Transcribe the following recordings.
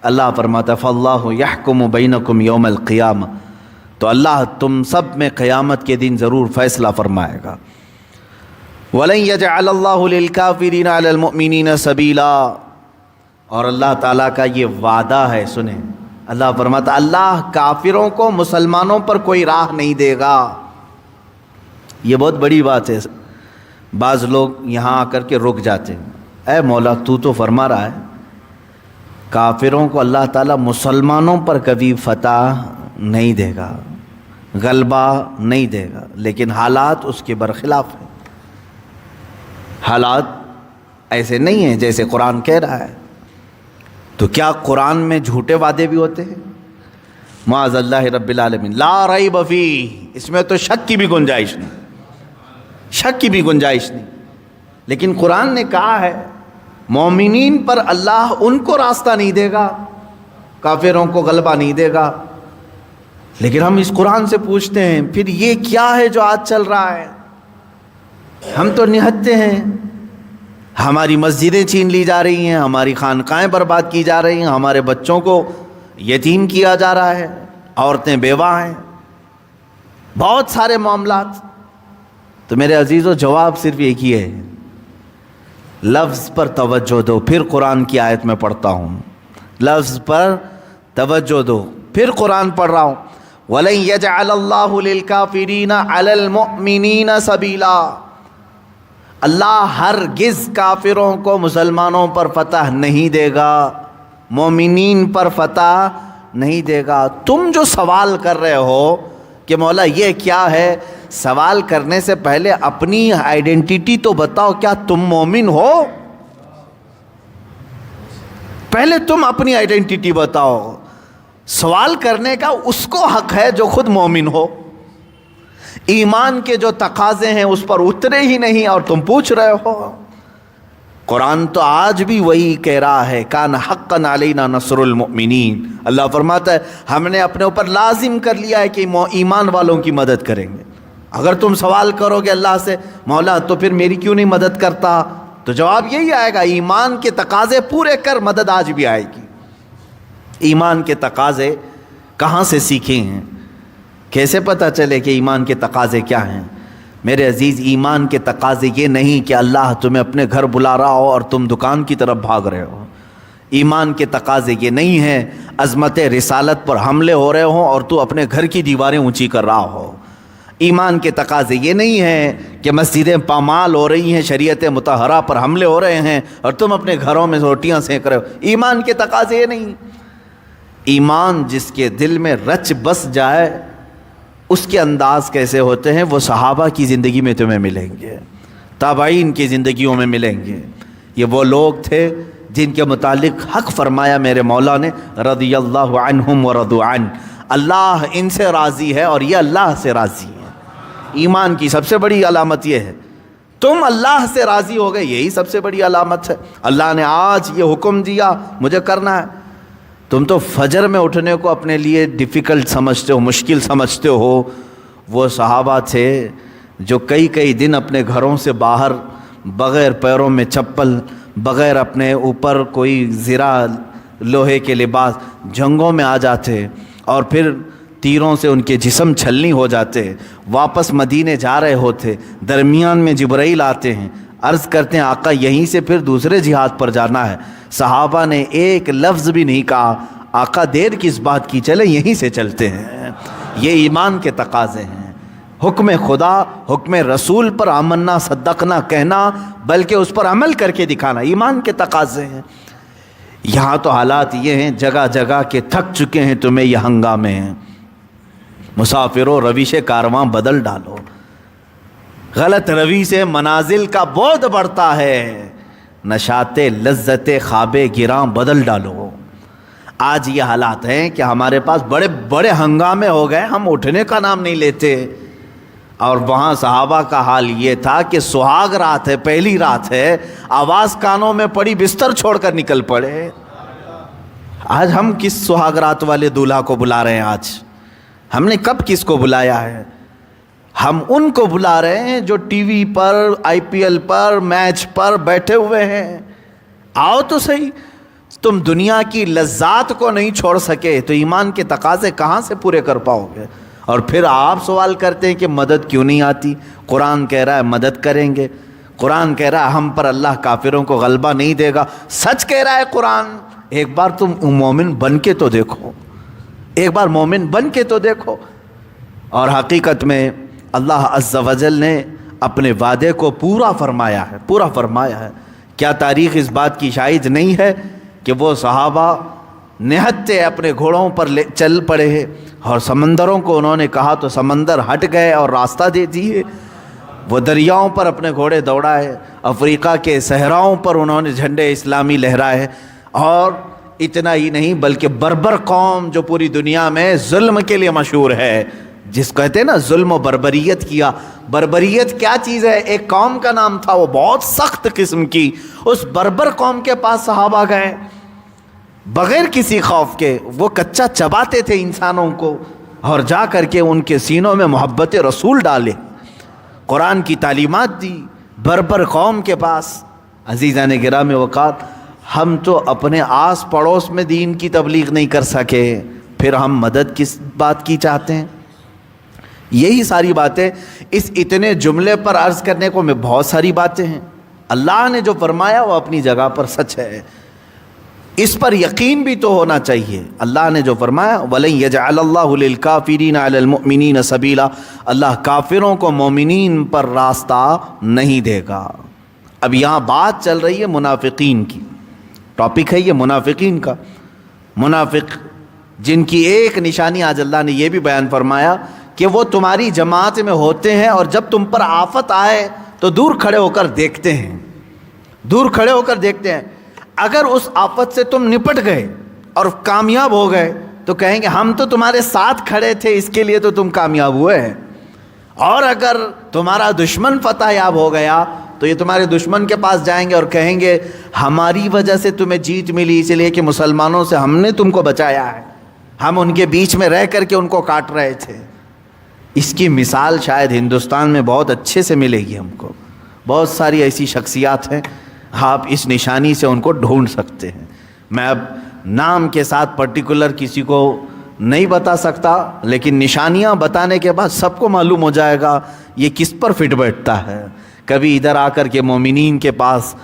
اللہ فرماتا ہے فاللہ یحکم بینکم یوم القیامہ، تو اللہ تم سب میں قیامت کے دن ضرور فیصلہ فرمائے گا۔ وَلَن يَجْعَلَ اللَّهُ لِلْكَافِرِينَ عَلَى الْمُؤْمِنِينَ سَبِيلًا، اور اللہ تعالیٰ کا یہ وعدہ ہے، سنیں، اللہ فرماتا اللہ کافروں کو مسلمانوں پر کوئی راہ نہیں دے گا۔ یہ بہت بڑی بات ہے۔ بعض لوگ یہاں آ کر کے رک جاتے ہیں، اے مولا تو فرما رہا ہے کافروں کو اللہ تعالیٰ مسلمانوں پر کبھی فتح نہیں دے گا، غلبہ نہیں دے گا، لیکن حالات اس کے برخلاف ہیں۔ حالات ایسے نہیں ہیں جیسے قرآن کہہ رہا ہے۔ تو کیا قرآن میں جھوٹے وعدے بھی ہوتے ہیں؟ معاذ اللہ رب العالمین، لا ریب فیہ، اس میں تو شک کی بھی گنجائش نہیں، شک کی بھی گنجائش نہیں۔ لیکن قرآن نے کہا ہے مومنین پر اللہ ان کو راستہ نہیں دے گا، کافروں کو غلبہ نہیں دے گا۔ لیکن ہم اس قرآن سے پوچھتے ہیں پھر یہ کیا ہے جو آج چل رہا ہے؟ ہم تو نہتے ہیں، ہماری مسجدیں چھین لی جا رہی ہیں، ہماری خانقاہیں برباد کی جا رہی ہیں، ہمارے بچوں کو یتیم کیا جا رہا ہے، عورتیں بیوہ ہیں، بہت سارے معاملات۔ تو میرے عزیزو جواب صرف ایک ہی ہے، لفظ پر توجہ دو۔ پھر قرآن کی آیت میں پڑھتا ہوں، لفظ پر توجہ دو، پھر قرآن پڑھ رہا ہوں، وَلَن يَجْعَلَ اللَّهُ لِلْكَافِرِينَ عَلَى الْمُؤْمِنِينَ سَبِيلًا، اللہ ہرگز کافروں کو مسلمانوں پر فتح نہیں دے گا، مومنین پر فتح نہیں دے گا۔ تم جو سوال کر رہے ہو کہ مولا یہ کیا ہے، سوال کرنے سے پہلے اپنی آئیڈینٹیٹی تو بتاؤ، کیا تم مومن ہو؟ پہلے تم اپنی آئیڈینٹیٹی بتاؤ۔ سوال کرنے کا اس کو حق ہے جو خود مومن ہو۔ ایمان کے جو تقاضے ہیں اس پر اترے ہی نہیں اور تم پوچھ رہے ہو۔ قرآن تو آج بھی وہی کہہ رہا ہے، کان حقا علینا نصر المؤمنین، اللہ فرماتا ہے ہم نے اپنے اوپر لازم کر لیا ہے کہ ایمان والوں کی مدد کریں گے۔ اگر تم سوال کرو گے اللہ سے مولا تو پھر میری کیوں نہیں مدد کرتا، تو جواب یہی آئے گا ایمان کے تقاضے پورے کر، مدد آج بھی آئے گی۔ ایمان کے تقاضے کہاں سے سیکھے ہیں؟ کیسے پتہ چلے کہ ایمان کے تقاضے کیا ہیں؟ میرے عزیز، ایمان کے تقاضے یہ نہیں کہ اللہ تمہیں اپنے گھر بلا رہا ہو اور تم دکان کی طرف بھاگ رہے ہو۔ ایمان کے تقاضے یہ نہیں ہے عظمت رسالت پر حملے ہو رہے ہوں اور تو اپنے گھر کی دیواریں اونچی کر رہا ہو۔ ایمان کے تقاضے یہ نہیں ہے کہ مسجدیں پامال ہو رہی ہیں، شریعت مطہرہ پر حملے ہو رہے ہیں اور تم اپنے گھروں میں روٹیاں سینک رہے ہو۔ ایمان کے تقاضے یہ نہیں۔ ایمان جس کے دل میں رچ بس جائے اس کے انداز کیسے ہوتے ہیں وہ صحابہ کی زندگی میں تمہیں ملیں گے، تابعین کی زندگیوں میں ملیں گے۔ یہ وہ لوگ تھے جن کے متعلق حق فرمایا میرے مولا نے، رضی اللہ عنہم ورضوا عنہ، اللہ ان سے راضی ہے اور یہ اللہ سے راضی ہے۔ ایمان کی سب سے بڑی علامت یہ ہے، تم اللہ سے راضی ہو گئے، یہی سب سے بڑی علامت ہے۔ اللہ نے آج یہ حکم دیا مجھے کرنا ہے۔ تم تو فجر میں اٹھنے کو اپنے لیے ڈیفیکلٹ سمجھتے ہو، مشکل سمجھتے ہو۔ وہ صحابہ تھے جو کئی دن اپنے گھروں سے باہر بغیر پیروں میں چپل، بغیر اپنے اوپر کوئی زرہ لوہے کے لباس جنگوں میں آ جاتے اور پھر تیروں سے ان کے جسم چھلنی ہو جاتے، واپس مدینے جا رہے ہوتے، درمیان میں جبرائیل آتے ہیں، عرض کرتے ہیں آقا یہیں سے پھر دوسرے جہاد پر جانا ہے۔ صحابہ نے ایک لفظ بھی نہیں کہا، آقا دیر کس بات کی، چلے یہیں سے چلتے ہیں۔ یہ ایمان کے تقاضے ہیں، حکم خدا، حکم رسول پر آمنا صدقنا کہنا، بلکہ اس پر عمل کر کے دکھانا، ایمان کے تقاضے ہیں۔ یہاں تو حالات یہ ہیں جگہ جگہ کے تھک چکے ہیں تمہیں یہ ہنگامے ہیں۔ مسافروں روش کارواں بدل ڈالو، غلط روی سے منازل کا بعد بڑھتا ہے، نشاط لذت خواب گراں بدل ڈالو۔ آج یہ حالات ہیں کہ ہمارے پاس بڑے بڑے ہنگامے ہو گئے، ہم اٹھنے کا نام نہیں لیتے۔ اور وہاں صحابہ کا حال یہ تھا کہ سہاگ رات ہے، پہلی رات ہے، آواز کانوں میں پڑی، بستر چھوڑ کر نکل پڑے۔ آج ہم کس سہاگ رات والے دولہا کو بلا رہے ہیں؟ آج ہم نے کب کس کو بلایا ہے؟ ہم ان کو بلا رہے ہیں جو ٹی وی پر، IPL پر، میچ پر بیٹھے ہوئے ہیں۔ آؤ تو صحیح، تم دنیا کی لذات کو نہیں چھوڑ سکے تو ایمان کے تقاضے کہاں سے پورے کر پاؤ گے؟ اور پھر آپ سوال کرتے ہیں کہ مدد کیوں نہیں آتی؟ قرآن کہہ رہا ہے مدد کریں گے، قرآن کہہ رہا ہے ہم پر اللہ کافروں کو غلبہ نہیں دے گا، سچ کہہ رہا ہے قرآن۔ ایک بار تم مومن بن کے تو دیکھو، ایک بار مومن بن کے تو دیکھو۔ اور حقیقت میں اللہ عز و جل نے اپنے وعدے کو پورا فرمایا ہے، پورا فرمایا ہے۔ کیا تاریخ اس بات کی شاہد نہیں ہے کہ وہ صحابہ نہتے اپنے گھوڑوں پر چل پڑے ہیں اور سمندروں کو انہوں نے کہا تو سمندر ہٹ گئے اور راستہ دے دیے، وہ دریاؤں پر اپنے گھوڑے دوڑائے، افریقہ کے صحراؤں پر انہوں نے جھنڈے اسلامی لہرائے، اور اتنا ہی نہیں بلکہ بربر قوم جو پوری دنیا میں ظلم کے لیے مشہور ہے، جس کو کہتے ہیں نا ظلم و بربریت کیا۔ بربریت کیا چیز ہے؟ ایک قوم کا نام تھا، وہ بہت سخت قسم کی، اس بربر قوم کے پاس صحابہ گئے بغیر کسی خوف کے، وہ کچا چباتے تھے انسانوں کو، اور جا کر کے ان کے سینوں میں محبت رسول ڈالے، قرآن کی تعلیمات دی بربر قوم کے پاس۔ عزیزان گرامی وقات، ہم تو اپنے آس پڑوس میں دین کی تبلیغ نہیں کر سکے، پھر ہم مدد کس بات کی چاہتے ہیں؟ یہی ساری باتیں اس اتنے جملے پر عرض کرنے کو میں بہت ساری باتیں ہیں۔ اللہ نے جو فرمایا وہ اپنی جگہ پر سچ ہے، اس پر یقین بھی تو ہونا چاہیے۔ اللہ نے جو فرمایا وَلَن يَجْعَلَ اللَّهُ لِلْكَافِرِينَ عَلَى الْمُؤْمِنِينَ سَبِيلًا، اللہ کافروں کو مومنین پر راستہ نہیں دے گا۔ اب یہاں بات چل رہی ہے منافقین کی، ٹاپک ہے یہ منافقین کا۔ منافق جن کی ایک نشانی آج اللہ نے یہ بھی بیان فرمایا کہ وہ تمہاری جماعت میں ہوتے ہیں اور جب تم پر آفت آئے تو دور کھڑے ہو کر دیکھتے ہیں، دور کھڑے ہو کر دیکھتے ہیں۔ اگر اس آفت سے تم نپٹ گئے اور کامیاب ہو گئے تو کہیں گے ہم تو تمہارے ساتھ کھڑے تھے، اس کے لیے تو تم کامیاب ہوئے ہیں۔ اور اگر تمہارا دشمن فتح یاب ہو گیا تو یہ تمہارے دشمن کے پاس جائیں گے اور کہیں گے ہماری وجہ سے تمہیں جیت ملی، اس لیے کہ مسلمانوں سے ہم نے تم کو بچایا ہے، ہم ان کے بیچ میں رہ کر کے ان کو کاٹ رہے تھے۔ اس کی مثال شاید ہندوستان میں بہت اچھے سے ملے گی ہم کو، بہت ساری ایسی شخصیات ہیں، آپ اس نشانی سے ان کو ڈھونڈ سکتے ہیں۔ میں اب نام کے ساتھ پرٹیکولر کسی کو نہیں بتا سکتا، لیکن نشانیاں بتانے کے بعد سب کو معلوم ہو جائے گا یہ کس پر فٹ بیٹھتا ہے۔ کبھی ادھر آ کر کے مومنین کے پاس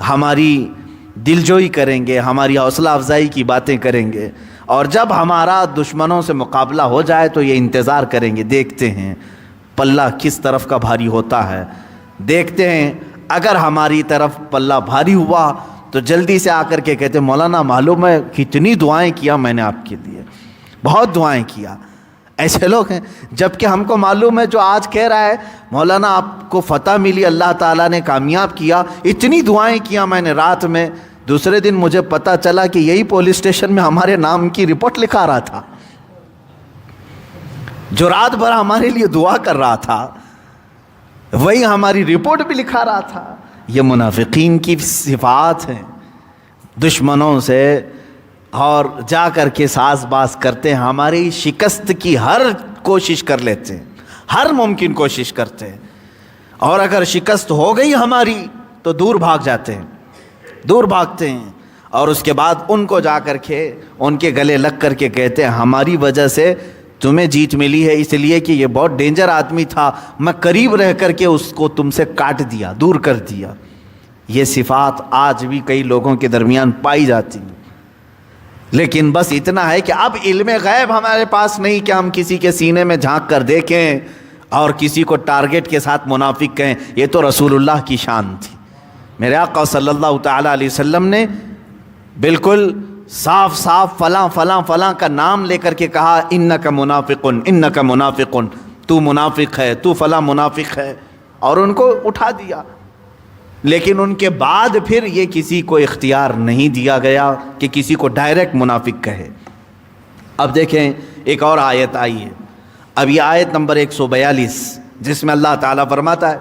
ہماری دلجوئی کریں گے، ہماری حوصلہ افزائی کی باتیں کریں گے، اور جب ہمارا دشمنوں سے مقابلہ ہو جائے تو یہ انتظار کریں گے، دیکھتے ہیں پلہ کس طرف کا بھاری ہوتا ہے، دیکھتے ہیں اگر ہماری طرف پلہ بھاری ہوا تو جلدی سے آ کر کے کہتے ہیں مولانا معلوم ہے کتنی دعائیں کیا میں نے آپ کے لیے، بہت دعائیں کیا۔ ایسے لوگ ہیں، جبکہ ہم کو معلوم ہے جو آج کہہ رہا ہے مولانا آپ کو فتح ملی، اللہ تعالیٰ نے کامیاب کیا، اتنی دعائیں کیا میں نے رات میں، دوسرے دن مجھے پتا چلا کہ یہی پولیس اسٹیشن میں ہمارے نام کی رپورٹ لکھا رہا تھا، جو رات بھر ہمارے لیے دعا کر رہا تھا وہی ہماری رپورٹ بھی لکھا رہا تھا۔ یہ منافقین کی صفات ہیں، دشمنوں سے اور جا کر کے ساز باز کرتے ہیں، ہماری شکست کی ہر کوشش کر لیتے ہیں، ہر ممکن کوشش کرتے ہیں، اور اگر شکست ہو گئی ہماری تو دور بھاگ جاتے ہیں، دور بھاگتے ہیں، اور اس کے بعد ان کو جا کر کے ان کے گلے لگ کر کے کہتے ہیں ہماری وجہ سے تمہیں جیت ملی ہے، اس لیے کہ یہ بہت ڈینجر آدمی تھا، میں قریب رہ کر کے اس کو تم سے کاٹ دیا، دور کر دیا۔ یہ صفات آج بھی کئی لوگوں کے درمیان پائی جاتی ہیں، لیکن بس اتنا ہے کہ اب علم غیب ہمارے پاس نہیں کہ ہم کسی کے سینے میں جھانک کر دیکھیں اور کسی کو ٹارگٹ کے ساتھ منافق کہیں، یہ تو رسول اللہ کی شان تھی۔ میرے آقا صلی اللہ تعالیٰ علیہ وسلم نے بالکل صاف صاف فلاں فلاں فلاں کا نام لے کر کے کہا انک منافقن، انک منافقن، تو منافق ہے، تو فلاں منافق ہے، اور ان کو اٹھا دیا۔ لیکن ان کے بعد پھر یہ کسی کو اختیار نہیں دیا گیا کہ کسی کو ڈائریکٹ منافق کہے۔ اب دیکھیں ایک اور آیت آئی ہے، اب یہ آیت نمبر 142 جس میں اللہ تعالیٰ فرماتا ہے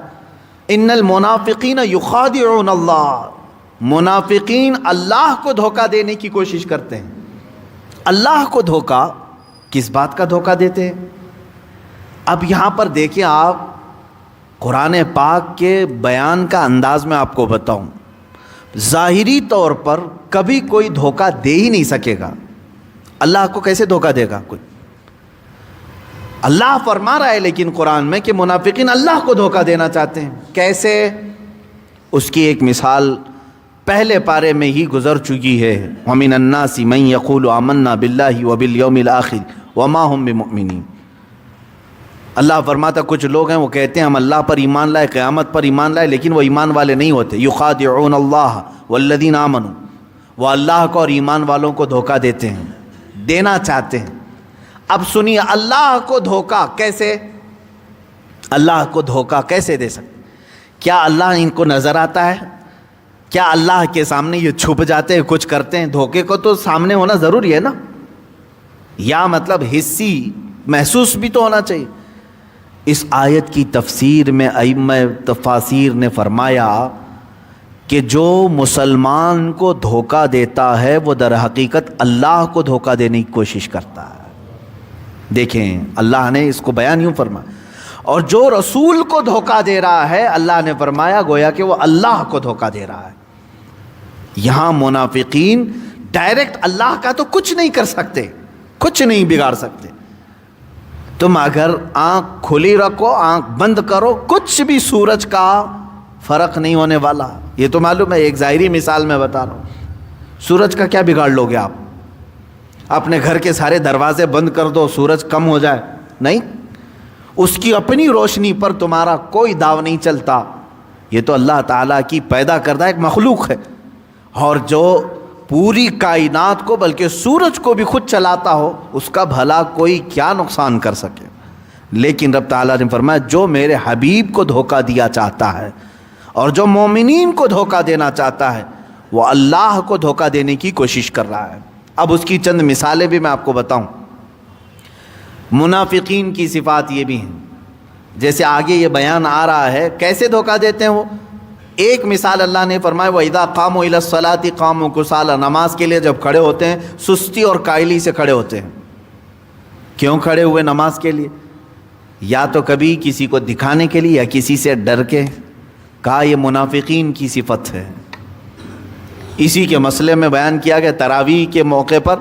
ان المنافقین یخادعون اللہ، منافقین اللہ کو دھوکہ دینے کی کوشش کرتے ہیں۔ اللہ کو دھوکہ، کس بات کا دھوکہ دیتے ہیں؟ اب یہاں پر دیکھیں آپ، قرآن پاک کے بیان کا انداز میں آپ کو بتاؤں، ظاہری طور پر کبھی کوئی دھوکہ دے ہی نہیں سکے گا. اللہ کو کیسے دھوکہ دے گا کوئی؟ اللہ فرما رہا ہے لیکن قرآن میں کہ منافقین اللہ کو دھوکہ دینا چاہتے ہیں. کیسے؟ اس کی ایک مثال پہلے پارے میں ہی گزر چکی ہے. وَمِنَ النَّاسِ مَن يَقُولُ آمَنَّا بِاللَّهِ وَبِالْيَوْمِ الْآخِرِ وَمَا هُم بِمُؤْمِنِينَ. اللہ فرماتا کچھ لوگ ہیں وہ کہتے ہیں ہم اللہ پر ایمان لائے، قیامت پر ایمان لائے، لیکن وہ ایمان والے نہیں ہوتے. يُخَادِعُونَ اللَّهَ وَالَّذِينَ آمَنُوا. وہ اللہ کو اور ایمان والوں کو دھوکہ دیتے ہیں، دینا چاہتے ہیں. اب سنیے، اللہ کو دھوکہ کیسے؟ اللہ کو دھوکہ کیسے دے سکتے؟ کیا اللہ ان کو نظر آتا ہے؟ کیا اللہ کے سامنے یہ چھپ جاتے ہیں، کچھ کرتے ہیں؟ دھوکے کو تو سامنے ہونا ضروری ہے نا، یا مطلب حسی محسوس بھی تو ہونا چاہیے. اس آیت کی تفسیر میں ائمہ تفاسیر نے فرمایا کہ جو مسلمان کو دھوکہ دیتا ہے وہ در حقیقت اللہ کو دھوکہ دینے کی کوشش کرتا ہے. دیکھیں اللہ نے اس کو بیان یوں فرمایا. اور جو رسول کو دھوکہ دے رہا ہے اللہ نے فرمایا گویا کہ وہ اللہ کو دھوکہ دے رہا ہے. یہاں منافقین ڈائریکٹ اللہ کا تو کچھ نہیں کر سکتے، کچھ نہیں بگاڑ سکتے. تم اگر آنکھ کھلی رکھو، آنکھ بند کرو، کچھ بھی سورج کا فرق نہیں ہونے والا. یہ تو معلوم ہے، ایک ظاہری مثال میں بتا رہا ہوں. سورج کا کیا بگاڑ لو گے آپ؟ اپنے گھر کے سارے دروازے بند کر دو، سورج کم ہو جائے؟ نہیں، اس کی اپنی روشنی پر تمہارا کوئی داو نہیں چلتا. یہ تو اللہ تعالیٰ کی پیدا کردہ ایک مخلوق ہے، اور جو پوری کائنات کو بلکہ سورج کو بھی خود چلاتا ہو، اس کا بھلا کوئی کیا نقصان کر سکے. لیکن رب تعالیٰ نے فرمایا جو میرے حبیب کو دھوکہ دیا چاہتا ہے اور جو مومنین کو دھوکہ دینا چاہتا ہے وہ اللہ کو دھوکہ دینے کی کوشش کر رہا ہے. اب اس کی چند مثالیں بھی میں آپ کو بتاؤں. منافقین کی صفات یہ بھی ہیں، جیسے آگے یہ بیان آ رہا ہے کیسے دھوکہ دیتے ہیں وہ. ایک مثال اللہ نے فرمایا وَإِذَا قَامُوا إِلَى الصَّلَاةِ قَامُوا كُسَالَىٰ. نماز کے لیے جب کھڑے ہوتے ہیں سستی اور کائلی سے کھڑے ہوتے ہیں. کیوں کھڑے ہوئے نماز کے لیے؟ یا تو کبھی کسی کو دکھانے کے لیے یا کسی سے ڈر کے. کہا یہ منافقین کی صفت ہے. اسی کے مسئلے میں بیان کیا گیا تراویح کے موقع پر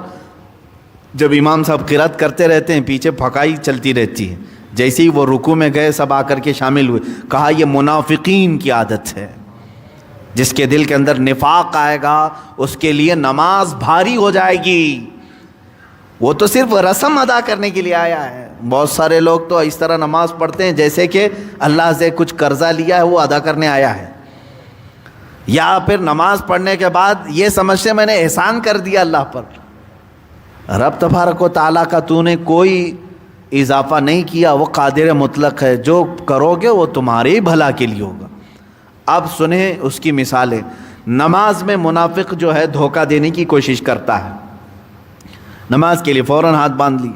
جب امام صاحب قرات کرتے رہتے ہیں پیچھے پھکائی چلتی رہتی ہے. جیسے ہی وہ رکوع میں گئے سب آ کر کے شامل ہوئے. کہا یہ منافقین کی عادت ہے. جس کے دل کے اندر نفاق آئے گا اس کے لیے نماز بھاری ہو جائے گی. وہ تو صرف رسم ادا کرنے کے لیے آیا ہے. بہت سارے لوگ تو اس طرح نماز پڑھتے ہیں جیسے کہ اللہ سے کچھ قرضہ لیا ہے وہ ادا کرنے آیا ہے، یا پھر نماز پڑھنے کے بعد یہ سمجھتے میں نے احسان کر دیا اللہ پر. رب تبارک و تعالیٰ کا تو نے کوئی اضافہ نہیں کیا، وہ قادر مطلق ہے، جو کرو گے وہ تمہارے ہی بھلا کے لیے ہوگا. اب سنیں اس کی مثالیں. نماز میں منافق جو ہے دھوکہ دینے کی کوشش کرتا ہے. نماز کے لیے فوراً ہاتھ باندھ لی.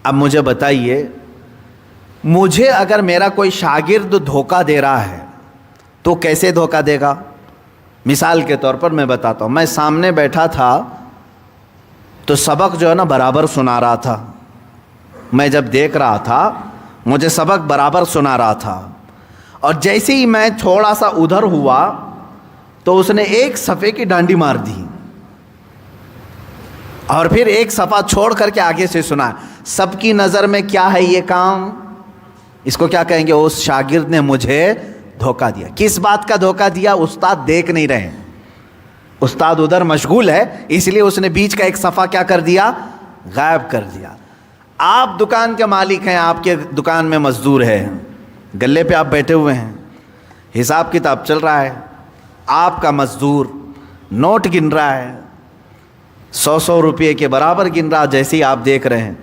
اب مجھے بتائیے، مجھے اگر میرا کوئی شاگرد دھوکہ دے رہا ہے تو کیسے دھوکہ دے گا؟ مثال کے طور پر میں بتاتا ہوں. میں سامنے بیٹھا تھا تو سبق جو ہے نا برابر سنا رہا تھا. میں جب دیکھ رہا تھا مجھے سبق برابر سنا رہا تھا، اور جیسے ہی میں تھوڑا سا ادھر ہوا تو اس نے ایک صفحے کی ڈانڈی مار دی اور پھر ایک صفحہ چھوڑ کر کے آگے سے سنا. سب کی نظر میں کیا ہے یہ کام؟ اس کو کیا کہیں گے؟ اس شاگرد نے مجھے دھوکہ دیا. کس بات کا دھوکہ دیا؟ استاد دیکھ نہیں رہے، استاد ادھر مشغول ہے، اس لیے اس نے بیچ کا ایک صفحہ کیا کر دیا؟ غائب کر دیا. آپ دکان کے مالک ہیں، آپ کے دکان میں مزدور ہے، گلے پہ آپ بیٹھے ہوئے ہیں، حساب کتاب چل رہا ہے. آپ کا مزدور نوٹ گن رہا ہے، 100 روپے کے برابر گن رہا. جیسے ہی آپ دیکھ رہے ہیں،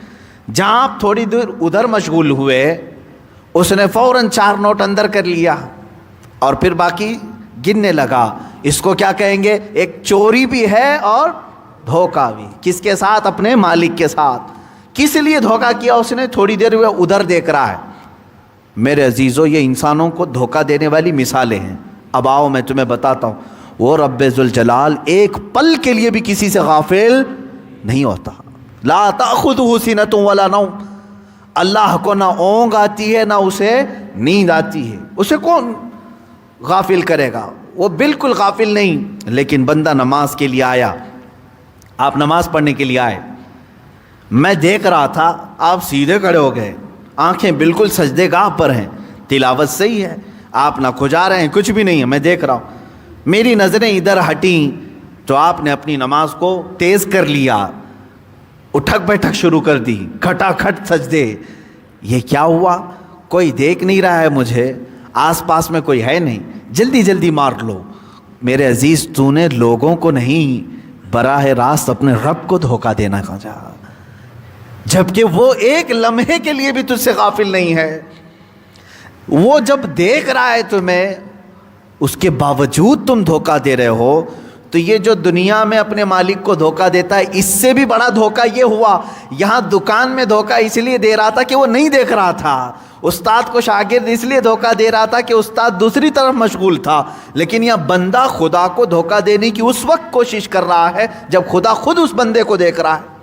جہاں آپ تھوڑی دور ادھر مشغول ہوئے اس نے فوراً 4 نوٹ اندر کر لیا اور پھر باقی گننے لگا. اس کو کیا کہیں گے؟ ایک چوری بھی ہے اور دھوکہ بھی. کس کے ساتھ؟ اپنے مالک کے ساتھ. کس لیے دھوکہ کیا اس نے؟ تھوڑی دیر ہوئے ادھر دیکھ رہا ہے. میرے عزیزو، یہ انسانوں کو دھوکہ دینے والی مثالیں ہیں. اب آؤ میں تمہیں بتاتا ہوں، وہ رب ذوالجلال ایک پل کے لیے بھی کسی سے غافل نہیں ہوتا. لا تأخذہ سنۃ ولا نوم. اللہ کو نہ اونگ آتی ہے نہ اسے نیند آتی ہے. اسے کون غافل کرے گا؟ وہ بالکل غافل نہیں. لیکن بندہ نماز کے لیے آیا, آپ نماز پڑھنے کے لیے آئے, میں دیکھ رہا تھا آپ سیدھے کھڑے ہو گئے, آنکھیں بالکل سجدے گاہ پر ہیں, تلاوت صحیح ہے, آپ نہ کھجا رہے ہیں, کچھ بھی نہیں ہے, میں دیکھ رہا ہوں. میری نظریں ادھر ہٹیں تو آپ نے اپنی نماز کو تیز کر لیا, اٹھک بیٹھک شروع کر دی, کھٹا کھٹ سجدے. یہ کیا ہوا؟ کوئی دیکھ نہیں رہا ہے مجھے, آس پاس میں کوئی ہے نہیں, جلدی جلدی مار لو. میرے عزیز, تو نے لوگوں کو نہیں براہ راست اپنے رب کو دھوکہ دینا چاہا, جبکہ وہ ایک لمحے کے لیے بھی تجھ سے غافل نہیں ہے. وہ جب دیکھ رہا ہے تمہیں, اس کے باوجود تم دھوکہ دے رہے ہو. تو یہ جو دنیا میں اپنے مالک کو دھوکہ دیتا ہے, اس سے بھی بڑا دھوکہ یہ ہوا. یہاں دکان میں دھوکہ اس لیے دے رہا تھا کہ وہ نہیں دیکھ رہا تھا. استاد کو شاگرد اس لیے دھوکہ دے رہا تھا کہ استاد دوسری طرف مشغول تھا. لیکن یہ بندہ خدا کو دھوکہ دینے کی اس وقت کوشش کر رہا ہے جب خدا خود اس بندے کو دیکھ رہا ہے.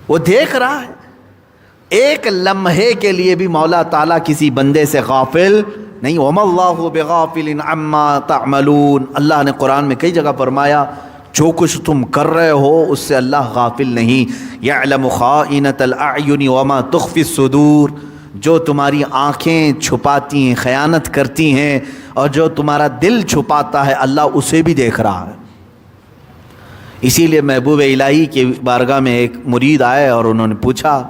وہ دیکھ رہا ہے. ایک لمحے کے لیے بھی مولا تعالیٰ کسی بندے سے غافل نہیں. وَمَا اللَّهُ بِغَافِلٍ عَمَّا تَعْمَلُونَ. اللہ نے قرآن میں کئی جگہ فرمایا جو کچھ تم کر رہے ہو اس سے اللہ غافل نہیں. يَعْلَمُ خَائِنَةَ الْأَعْيُنِ وَمَا تُخْفِي الصُّدُورُ. جو تمہاری آنکھیں چھپاتی ہیں, خیانت کرتی ہیں, اور جو تمہارا دل چھپاتا ہے اللہ اسے بھی دیکھ رہا ہے. اسی لیے محبوب الہی کے بارگاہ میں ایک مرید آئے اور انہوں نے پوچھا,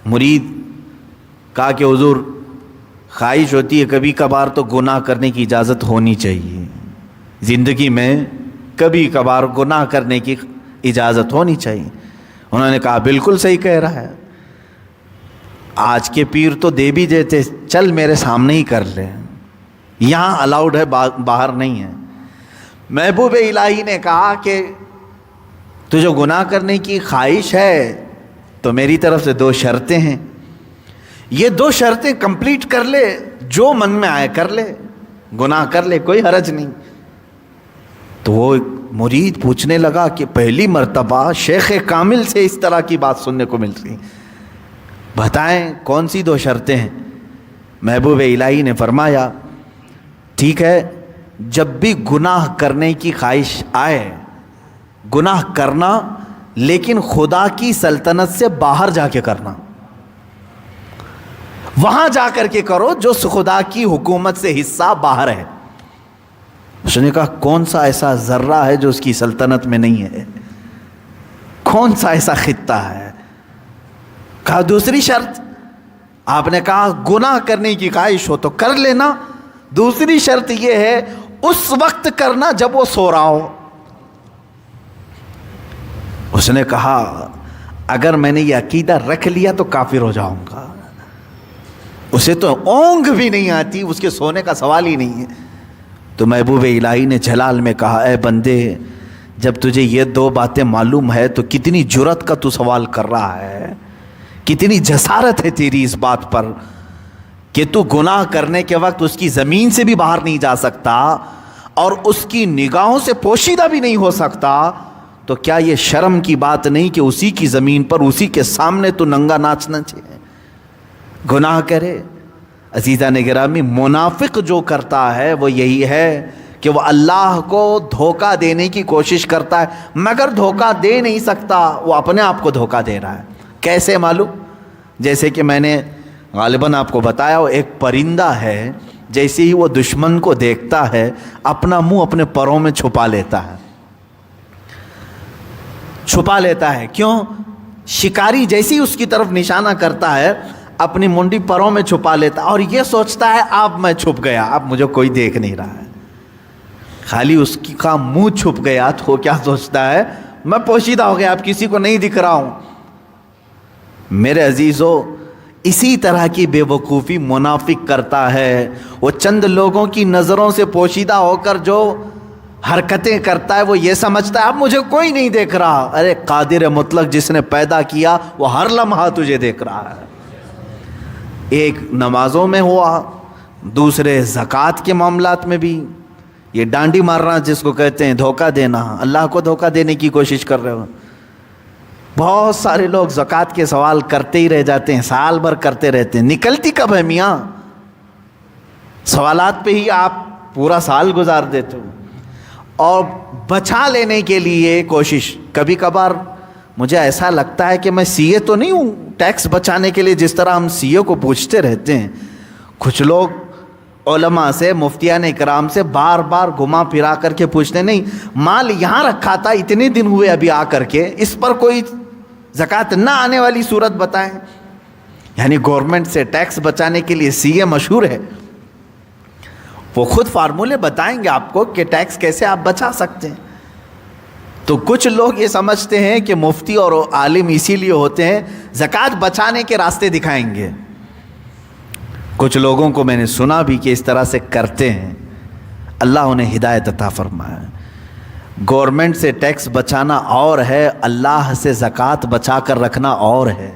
مرید کہا کہ حضور خواہش ہوتی ہے کبھی کبھار تو گناہ کرنے کی اجازت ہونی چاہیے, زندگی میں کبھی کبھار گناہ کرنے کی اجازت ہونی چاہیے. انہوں نے کہا بالکل صحیح کہہ رہا ہے, آج کے پیر تو دے بھی دیتے, چل میرے سامنے ہی کر لے, یہاں الاؤڈ ہے, باہر نہیں ہے. محبوب الہی نے کہا کہ تجھے گناہ کرنے کی خواہش ہے تو میری طرف سے 2 شرطیں ہیں, یہ 2 شرطیں کمپلیٹ کر لے, جو من میں آئے کر لے, گناہ کر لے, کوئی حرج نہیں. تو وہ مرید پوچھنے لگا کہ پہلی مرتبہ شیخ کامل سے اس طرح کی بات سننے کو مل رہی, بتائیں کون سی 2 شرطیں ہیں؟ محبوب الہی نے فرمایا ٹھیک ہے, جب بھی گناہ کرنے کی خواہش آئے, گناہ کرنا لیکن خدا کی سلطنت سے باہر جا کے کرنا, وہاں جا کر کے کرو جو خدا کی حکومت سے حصہ باہر ہے. اس نے کہا کون سا ایسا ذرہ ہے جو اس کی سلطنت میں نہیں ہے, کون سا ایسا خطہ ہے؟ کہا دوسری شرط. آپ نے کہا گناہ کرنے کی خواہش ہو تو کر لینا, دوسری شرط یہ ہے اس وقت کرنا جب وہ سو رہا ہو. اس نے کہا اگر میں نے یہ عقیدہ رکھ لیا تو کافر ہو جاؤں گا. اسے تو اونگ بھی نہیں آتی, اس کے سونے کا سوال ہی نہیں ہے. تو محبوب الہی نے جلال میں کہا اے بندے, جب تجھے یہ 2 باتیں معلوم ہے تو کتنی جرت کا تو سوال کر رہا ہے, کتنی جسارت ہے تیری اس بات پر کہ تو گناہ کرنے کے وقت اس کی زمین سے بھی باہر نہیں جا سکتا اور اس کی نگاہوں سے پوشیدہ بھی نہیں ہو سکتا. تو کیا یہ شرم کی بات نہیں کہ اسی کی زمین پر اسی کے سامنے تو ننگا ناچنا چاہیے, گناہ کرے؟ عزیزان گرامی, منافق جو کرتا ہے وہ یہی ہے کہ وہ اللہ کو دھوکہ دینے کی کوشش کرتا ہے, مگر دھوکہ دے نہیں سکتا, وہ اپنے آپ کو دھوکہ دے رہا ہے. کیسے معلوم؟ جیسے کہ میں نے غالباً آپ کو بتایا, وہ ایک پرندہ ہے, جیسے ہی وہ دشمن کو دیکھتا ہے اپنا منہ اپنے پروں میں چھپا لیتا ہے. چھپا لیتا ہے کیوں؟ شکاری جیسی اس کی طرف نشانہ کرتا ہے اپنی منڈی پروں میں چھپا لیتا اور یہ سوچتا ہے اب میں چھپ گیا, اب مجھے کوئی دیکھ نہیں رہا ہے. خالی اس کا منہ چھپ گیا تو کیا سوچتا ہے میں پوشیدہ ہو گیا, اب کسی کو نہیں دکھ رہا ہوں. میرے عزیزو, اسی طرح کی بے وقوفی منافق کرتا ہے. وہ چند لوگوں کی نظروں سے پوشیدہ ہو کر جو حرکتیں کرتا ہے وہ یہ سمجھتا ہے اب مجھے کوئی نہیں دیکھ رہا. ارے قادر مطلق جس نے پیدا کیا وہ ہر لمحہ تجھے دیکھ رہا ہے. ایک نمازوں میں ہوا, دوسرے زکوٰۃ کے معاملات میں بھی. یہ ڈانڈی مارنا جس کو کہتے ہیں دھوکہ دینا, اللہ کو دھوکہ دینے کی کوشش کر رہے ہو. بہت سارے لوگ زکوٰۃ کے سوال کرتے ہی رہ جاتے ہیں, سال بھر کرتے رہتے ہیں, نکلتی کب ہے میاں؟ سوالات پہ ہی آپ پورا سال گزار دیتے ہو. اور بچا لینے کے لیے کوشش. کبھی کبھار مجھے ایسا لگتا ہے کہ میں سی اے تو نہیں ہوں ٹیکس بچانے کے لیے جس طرح ہم سی اے کو پوچھتے رہتے ہیں. کچھ لوگ علماء سے, مفتیان اکرام سے بار بار گھما پھرا کر کے پوچھتے, نہیں مال یہاں رکھا تھا اتنے دن ہوئے ابھی آ کر کے, اس پر کوئی زکوٰۃ نہ آنے والی صورت بتائیں. یعنی گورنمنٹ سے ٹیکس بچانے کے لیے سی اے مشہور ہے, وہ خود فارمولے بتائیں گے آپ کو کہ ٹیکس کیسے آپ بچا سکتے ہیں. تو کچھ لوگ یہ سمجھتے ہیں کہ مفتی اور عالم اسی لیے ہوتے ہیں زکوٰۃ بچانے کے راستے دکھائیں گے. کچھ لوگوں کو میں نے سنا بھی کہ اس طرح سے کرتے ہیں, اللہ انہیں ہدایت عطا فرمائے. گورنمنٹ سے ٹیکس بچانا اور ہے, اللہ سے زکوٰۃ بچا کر رکھنا اور ہے.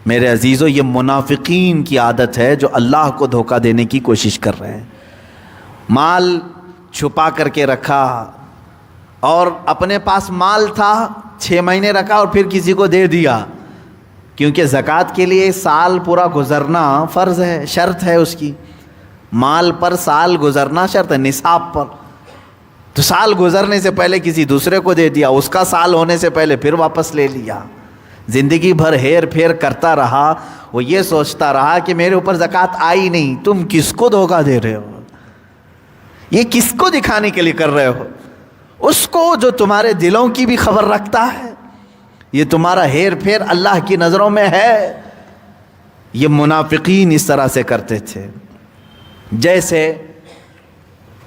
میرے عزیزو, یہ منافقین کی عادت ہے جو اللہ کو دھوکہ دینے کی کوشش کر رہے ہیں. مال چھپا کر کے رکھا, اور اپنے پاس مال تھا 6 مہینے رکھا اور پھر کسی کو دے دیا, کیونکہ زکوٰۃ کے لیے سال پورا گزرنا فرض ہے, شرط ہے اس کی. مال پر سال گزرنا شرط ہے, نصاب پر. تو سال گزرنے سے پہلے کسی دوسرے کو دے دیا, اس کا سال ہونے سے پہلے پھر واپس لے لیا. زندگی بھر ہیر پھیر کرتا رہا, وہ یہ سوچتا رہا کہ میرے اوپر زکوٰۃ آئی نہیں. تم کس کو دھوکہ دے رہے ہو؟ یہ کس کو دکھانے کے لیے کر رہے ہو؟ اس کو جو تمہارے دلوں کی بھی خبر رکھتا ہے. یہ تمہارا ہیر پھیر اللہ کی نظروں میں ہے. یہ منافقین اس طرح سے کرتے تھے. جیسے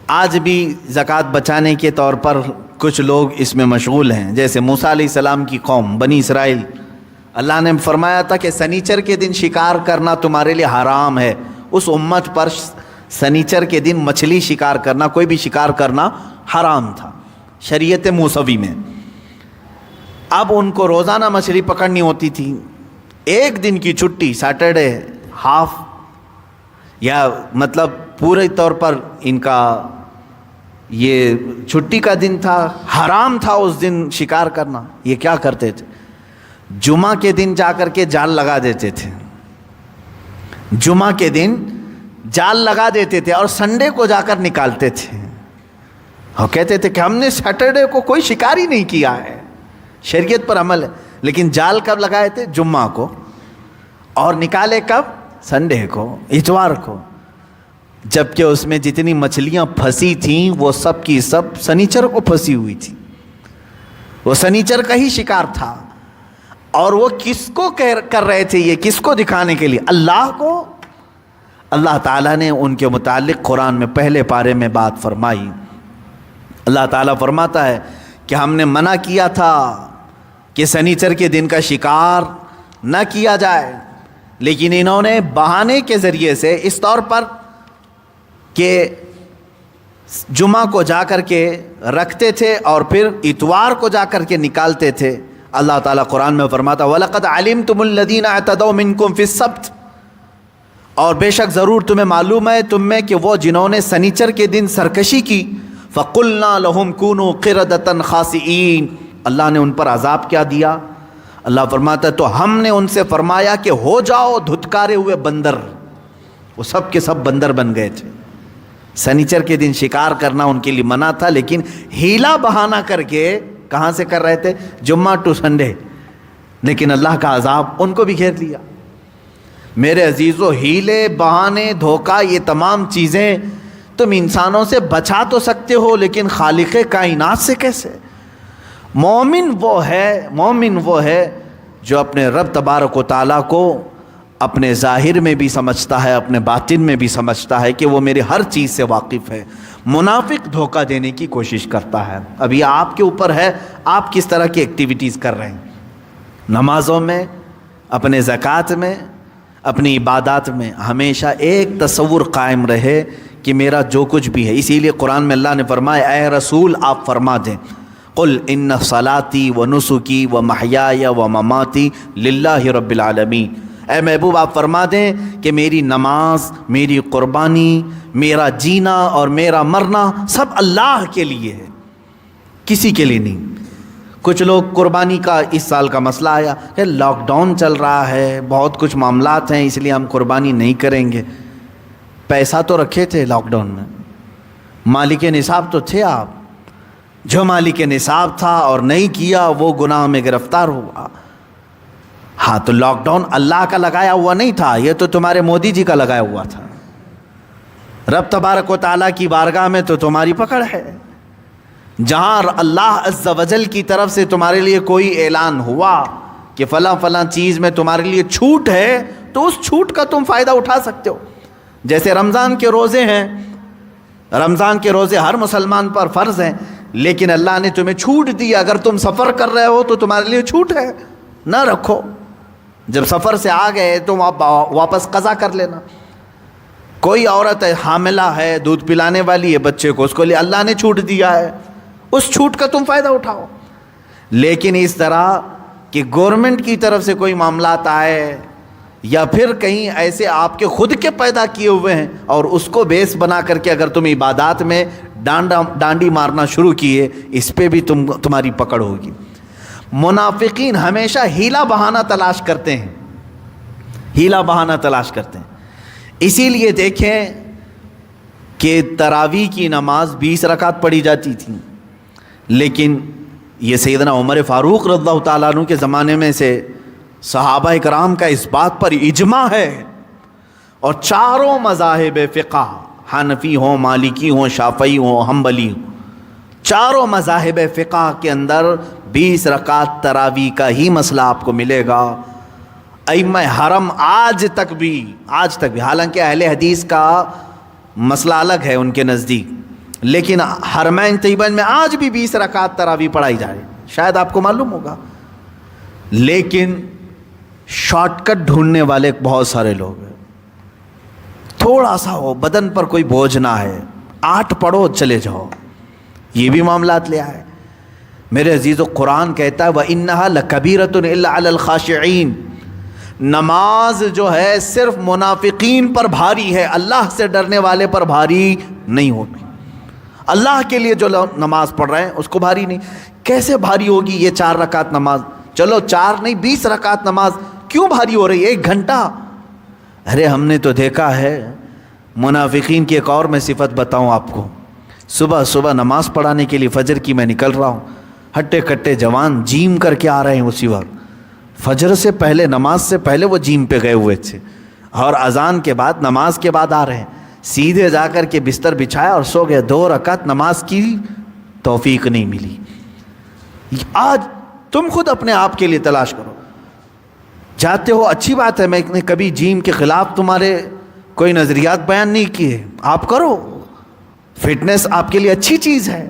آج بھی زکوٰۃ بچانے کے طور پر کچھ لوگ اس میں مشغول ہیں. جیسے موسیٰ علیہ السلام کی قوم بنی اسرائیل, اللہ نے فرمایا تھا کہ سنیچر کے دن شکار کرنا تمہارے لیے حرام ہے. اس امت پر سنیچر کے دن مچھلی شکار کرنا, کوئی بھی شکار کرنا حرام تھا شریعت موسوی میں. اب ان کو روزانہ مچھلی پکڑنی ہوتی تھی. ایک دن کی چھٹی, سیٹرڈے ہاف, یا مطلب پورے طور پر ان کا یہ چھٹی کا دن تھا, حرام تھا اس دن شکار کرنا. یہ کیا کرتے تھے؟ جمعہ کے دن جا کر کے جال لگا دیتے تھے. جمعہ کے دن جال لگا دیتے تھے اور سنڈے کو جا کر نکالتے تھے. اور کہتے تھے کہ ہم نے سیٹرڈے کو کوئی شکار ہی نہیں کیا ہے, شریعت پر عمل ہے. لیکن جال کب لگائے تھے؟ جمعہ کو. اور نکالے کب؟ سنڈے کو, اتوار کو. جبکہ اس میں جتنی مچھلیاں پھنسی تھیں وہ سب کی سب سنیچر کو پھنسی ہوئی تھی. وہ سنیچر کا ہی شکار تھا. اور وہ کس کو کر رہے تھے؟ یہ کس کو دکھانے کے لیے؟ اللہ کو. اللہ تعالیٰ نے ان کے متعلق قرآن میں پہلے پارے میں بات فرمائی. اللہ تعالیٰ فرماتا ہے کہ ہم نے منع کیا تھا کہ سنیچر کے دن کا شکار نہ کیا جائے, لیکن انہوں نے بہانے کے ذریعے سے اس طور پر کہ جمعہ کو جا کر کے رکھتے تھے اور پھر اتوار کو جا کر کے نکالتے تھے. اللہ تعالیٰ قرآن میں فرماتا وَلَقَدْ عَلِمْتُمُ الَّذِينَ اعْتَدَوْا مِنْكُمْ فِي السَّبْتِ, اور بے شک ضرور تمہیں معلوم ہے تم میں کہ وہ جنہوں نے سنیچر کے دن سرکشی کی, فَقُلْنَا لَهُمْ كُونُوا قِرَدَةً خَاسِئِينَ, اللہ نے ان پر عذاب کیا دیا. اللہ فرماتا ہے تو ہم نے ان سے فرمایا کہ ہو جاؤ دھتکارے ہوئے بندر. وہ سب کے سب بندر بن گئے تھے. سنیچر کے دن شکار کرنا ان کے لیے منع تھا, لیکن ہیلا بہانہ کر کے کہاں سے کر رہے تھے؟ جمعہ ٹو سنڈے. لیکن اللہ کا عذاب ان کو بھی گھیر لیا. میرے عزیزو, ہیلے بہانے دھوکہ یہ تمام چیزیں تم انسانوں سے بچا تو سکتے ہو, لیکن خالق کائنات سے کیسے؟ مومن وہ ہے جو اپنے رب تبارک و تعالیٰ کو اپنے ظاہر میں بھی سمجھتا ہے, اپنے باطن میں بھی سمجھتا ہے کہ وہ میری ہر چیز سے واقف ہے. منافق دھوکہ دینے کی کوشش کرتا ہے. اب یہ آپ کے اوپر ہے آپ کس طرح کی ایکٹیویٹیز کر رہے ہیں. نمازوں میں, اپنے زکوٰۃ میں, اپنی عبادات میں ہمیشہ ایک تصور قائم رہے کہ میرا جو کچھ بھی ہے. اسی لیے قرآن میں اللہ نے فرمایا اے رسول آپ فرما دیں قل ان صلاتی و نسکی و محیای و مماتی للہ رب العالمین. اے محبوب آپ فرما دیں کہ میری نماز, میری قربانی, میرا جینا اور میرا مرنا سب اللہ کے لیے ہے, کسی کے لیے نہیں. کچھ لوگ قربانی کا اس سال کا مسئلہ آیا کہ لاک ڈاؤن چل رہا ہے, بہت کچھ معاملات ہیں, اس لیے ہم قربانی نہیں کریں گے. پیسہ تو رکھے تھے لاک ڈاؤن میں, مالک نصاب تو تھے آپ، جو مالک نصاب تھا اور نہیں کیا وہ گناہ میں گرفتار ہوا۔ ہاں تو لاک ڈاؤن اللہ کا لگایا ہوا نہیں تھا، یہ تو تمہارے مودی جی کا لگایا ہوا تھا۔ رب تبارک و تعالیٰ کی بارگاہ میں تو تمہاری پکڑ ہے، جہاں اللہ عز و جل کی طرف سے تمہارے لیے کوئی اعلان ہوا کہ فلاں فلاں چیز میں تمہارے لیے چھوٹ ہے، تو اس چھوٹ کا تم فائدہ اٹھا سکتے ہو۔ جیسے رمضان کے روزے ہیں، رمضان کے روزے ہر مسلمان پر فرض ہیں، لیکن اللہ نے تمہیں چھوٹ دی، اگر تم سفر کر رہے ہو تو تمہارے لیے چھوٹ ہے، نہ رکھو، جب سفر سے آ گئے تو واپس قضا کر لینا۔ کوئی عورت حاملہ ہے، دودھ پلانے والی ہے بچے کو، اس کو لیے اللہ نے چھوٹ دیا ہے، اس چھوٹ کا تم فائدہ اٹھاؤ۔ لیکن اس طرح کہ گورنمنٹ کی طرف سے کوئی معاملات آئے یا پھر کہیں ایسے آپ کے خود کے پیدا کیے ہوئے ہیں اور اس کو بیس بنا کر کے اگر تم عبادات میں ڈانڈی مارنا شروع کیے، اس پہ بھی تمہاری پکڑ ہوگی۔ منافقین ہمیشہ ہیلا بہانہ تلاش کرتے ہیں، ہیلا بہانہ تلاش کرتے ہیں۔ اسی لیے دیکھیں کہ تراویح کی نماز 20 رکعت پڑھی جاتی تھی، لیکن یہ سیدنا عمر فاروق رضی اللہ تعالیٰ عنہ کے زمانے میں سے صحابہ کرام کا اس بات پر اجماع ہے، اور چاروں مذاہب فقہ، حنفی ہوں، مالکی ہوں، شافعی ہوں، حنبلی ہوں، چاروں مذاہب فقہ کے اندر 20 رکعت تراویح کا ہی مسئلہ آپ کو ملے گا۔ ائمہ حرم آج تک بھی، حالانکہ اہل حدیث کا مسئلہ الگ ہے ان کے نزدیک، لیکن حرمین طیبین میں آج بھی 20 رکعت تراویح پڑھائی جائے، شاید آپ کو معلوم ہوگا۔ لیکن شارٹ کٹ ڈھونڈنے والے بہت سارے لوگ ہیں، تھوڑا سا ہو، بدن پر کوئی بوجھ نہ ہے، 8 پڑھو چلے جاؤ، یہ بھی معاملات لے آئے۔ میرے عزیزو، قرآن کہتا ہے وَإِنَّهَا لَكَبِيرَةٌ إِلَّا عَلَى الْخَاشِعِينَ، نماز جو ہے صرف منافقین پر بھاری ہے، اللہ سے ڈرنے والے پر بھاری نہیں ہوگی۔ اللہ کے لیے جو نماز پڑھ رہے ہیں اس کو بھاری نہیں۔ کیسے بھاری ہوگی یہ 4 رکعت نماز؟ چلو 4 نہیں 20 رکعت نماز کیوں بھاری ہو رہی ہے؟ 1 گھنٹہ؟ ارے ہم نے تو دیکھا ہے منافقین کی ایک اور میں صفت بتاؤں آپ کو، صبح صبح نماز پڑھانے کے لیے فجر کی میں نکل رہا ہوں، ہٹے کٹے جوان جیم کر کے آ رہے ہیں، اسی وقت فجر سے پہلے، نماز سے پہلے وہ جیم پہ گئے ہوئے تھے، اور اذان کے بعد، نماز کے بعد آ رہے ہیں، سیدھے جا کر کے بستر بچھایا اور سو گئے۔ 2 رکعت نماز کی توفیق نہیں ملی۔ آج تم خود اپنے آپ کے لیے تلاش کرو، جاتے ہو اچھی بات ہے، میں نے کبھی جیم کے خلاف تمہارے کوئی نظریات بیان نہیں کیے، آپ کرو، فٹنس آپ کے لیے اچھی چیز ہے،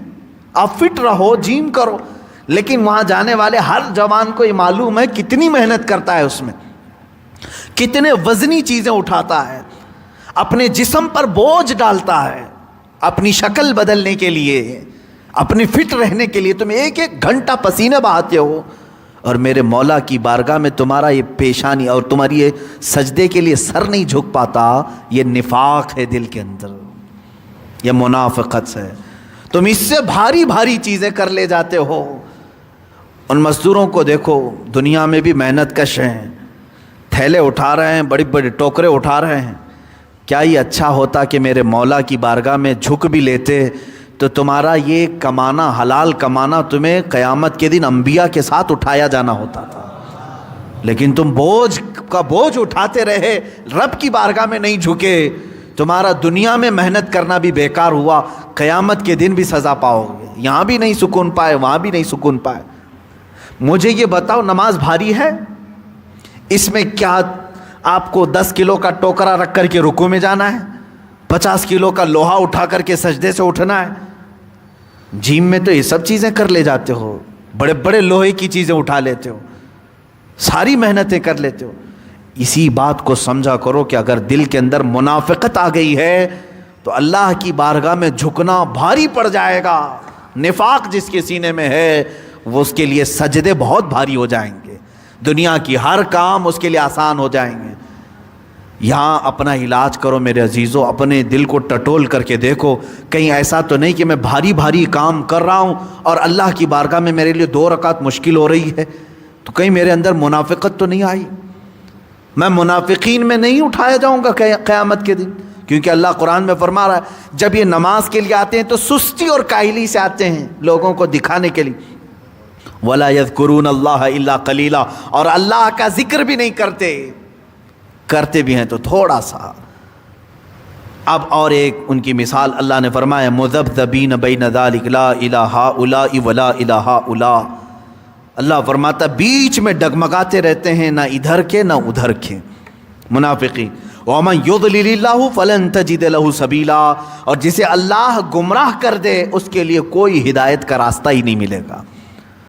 آپ فٹ رہو، جیم کرو، لیکن وہاں جانے والے ہر جوان کو یہ معلوم ہے کتنی محنت کرتا ہے، اس میں کتنے وزنی چیزیں اٹھاتا ہے، اپنے جسم پر بوجھ ڈالتا ہے اپنی شکل بدلنے کے لیے، اپنی فٹ رہنے کے لیے۔ تم 1 گھنٹہ پسینے بہاتے ہو، اور میرے مولا کی بارگاہ میں تمہارا یہ پیشانی اور تمہاری یہ سجدے کے لیے سر نہیں جھک پاتا، یہ نفاق ہے دل کے اندر، یہ منافقت ہے۔ تم اس سے بھاری بھاری چیزیں کر لے جاتے ہو۔ ان مزدوروں کو دیکھو، دنیا میں بھی محنت کش ہیں، تھیلے اٹھا رہے ہیں، بڑی بڑی ٹوکرے اٹھا رہے ہیں۔ کیا یہ اچھا ہوتا کہ میرے مولا کی بارگاہ میں جھک بھی لیتے تو تمہارا یہ کمانا، حلال کمانا، تمہیں قیامت کے دن انبیاء کے ساتھ اٹھایا جانا ہوتا تھا، لیکن تم بوجھ کا بوجھ اٹھاتے رہے، رب کی بارگاہ میں نہیں جھکے، تمہارا دنیا میں محنت کرنا بھی بیکار ہوا، قیامت کے دن بھی سزا پاؤ گے، یہاں بھی نہیں سکون پائے، وہاں بھی نہیں سکون پائے۔ مجھے یہ بتاؤ، نماز بھاری ہے؟ اس میں کیا آپ کو 10 کلو کا ٹوکرا رکھ کر کے رکوع میں جانا ہے؟ 50 کلو کا لوہا اٹھا کر کے سجدے سے اٹھنا ہے؟ جیم میں تو یہ سب چیزیں کر لے جاتے ہو، بڑے بڑے لوہے کی چیزیں اٹھا لیتے ہو، ساری محنتیں کر لیتے ہو۔ اسی بات کو سمجھا کرو کہ اگر دل کے اندر منافقت آ گئی ہے تو اللہ کی بارگاہ میں جھکنا بھاری پڑ جائے گا۔ نفاق جس کے سینے میں ہے وہ اس کے لیے سجدے بہت بھاری ہو جائیں گے، دنیا کی ہر کام اس کے لیے آسان ہو جائیں گے۔ یہاں اپنا علاج کرو میرے عزیزو، اپنے دل کو ٹٹول کر کے دیکھو، کہیں ایسا تو نہیں کہ میں بھاری بھاری کام کر رہا ہوں اور اللہ کی بارگاہ میں میرے لیے 2 رکعت مشکل ہو رہی ہے، تو کہیں میرے اندر منافقت تو نہیں آئی؟ میں منافقین میں نہیں اٹھایا جاؤں گا قیامت کے دن، کیونکہ اللہ قرآن میں فرما رہا ہے جب یہ نماز کے لیے آتے ہیں تو سستی اور کاہلی سے آتے ہیں لوگوں کو دکھانے کے لیے. وَلَا يَذْكُرُونَ اللَّهَ إِلَّا قَلِيلًا، اور اللہ کا ذکر بھی نہیں کرتے بھی ہیں تو تھوڑا سا. اب اور ایک ان کی مثال اللہ نے فرمایا مذبذبین بین ذلک لا الہ ہؤلاء ولا الہ ہؤلاء. اللہ فرماتا بیچ میں ڈگمگاتے رہتے ہیں، نہ ادھر کے نہ ادھر کے منافقین. وَمَن يُضْلِلِ اللَّهُ فَلَن تَجِدَ لَهُ سَبِيلًا، اور جسے اللہ گمراہ کر دے اس کے لیے کوئی ہدایت کا راستہ ہی نہیں ملے گا.